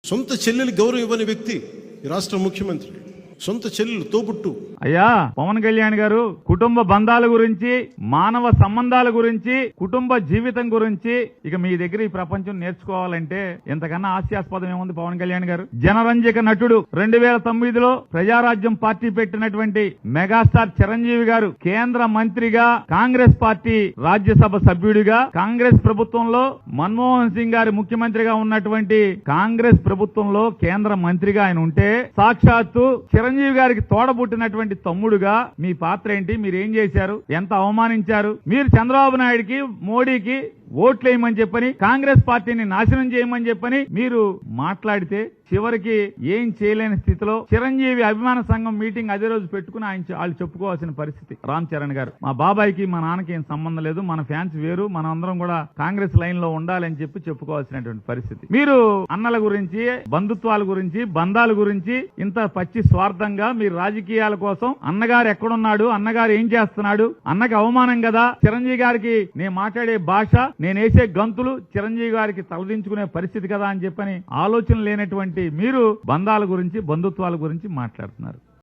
సొంత చెల్లెలు గౌరవం ఇవ్వని వ్యక్తి ఈ రాష్ట్ర ముఖ్యమంత్రి. సొంత చెల్లెలు తోబుట్టు. అయ్యా పవన్ కళ్యాణ్ గారు కుటుంబ బంధాల గురించి, మానవ సంబంధాల గురించి, కుటుంబ జీవితం గురించి ఇక మీ దగ్గర ఈ ప్రపంచం నేర్చుకోవాలంటే ఎంతకన్నా హాస్యాస్పదం ఏముంది? పవన్ కళ్యాణ్ గారు జనరంజక నటుడు. 2009లో ప్రజారాజ్యం పార్టీ పెట్టినటువంటి మెగాస్టార్ చిరంజీవి గారు కేంద్ర మంత్రిగా, కాంగ్రెస్ పార్టీ రాజ్యసభ సభ్యుడిగా, కాంగ్రెస్ ప్రభుత్వంలో మన్మోహన్ సింగ్ గారి ముఖ్యమంత్రిగా ఉన్నటువంటి కాంగ్రెస్ ప్రభుత్వంలో కేంద్ర మంత్రిగా ఆయన ఉంటే, సాక్షాత్తు చిరంజీవి గారికి తోడబుట్టినటువంటి తమ్ముడుగా మీ పాత్ర ఏంటి? మీరేం చేశారు? ఎంత అవమానించారు? మీరు చంద్రబాబు నాయుడికి, మోడీకి ఓట్లేయమని చెప్పని, కాంగ్రెస్ పార్టీని నాశనం చేయమని చెప్పని మీరు మాట్లాడితే చివరికి ఏం చేయలేని స్థితిలో చిరంజీవి అభిమాన సంఘం మీటింగ్ అదే రోజు పెట్టుకుని వాళ్ళు చెప్పుకోవాల్సిన పరిస్థితి. రామ్ చరణ్ గారు, మా బాబాయ్కి మా నాన్నకి ఏం సంబంధం లేదు, మన ఫ్యాన్స్ వేరు, మన అందరం కూడా కాంగ్రెస్ లైన్ లో ఉండాలని చెప్పి చెప్పుకోవాల్సినటువంటి పరిస్థితి. మీరు అన్నల గురించి, బంధుత్వాల గురించి, బంధాల గురించి ఇంత పచ్చి స్వార్థంగా మీరు రాజకీయాల కోసం అన్నగారు ఎక్కడున్నాడు, అన్నగారు ఏం చేస్తున్నాడు, అన్నకి అవమానం కదా, చిరంజీవి గారికి నేను మాట్లాడే భాష, నేను వేసే గంతులు చిరంజీవి గారికి తలదించుకునే పరిస్థితి కదా అని చెప్పని ఆలోచన లేనటువంటి మీరు బంధాల గురించి, బంధుత్వాల గురించి మాట్లాడుతున్నారు.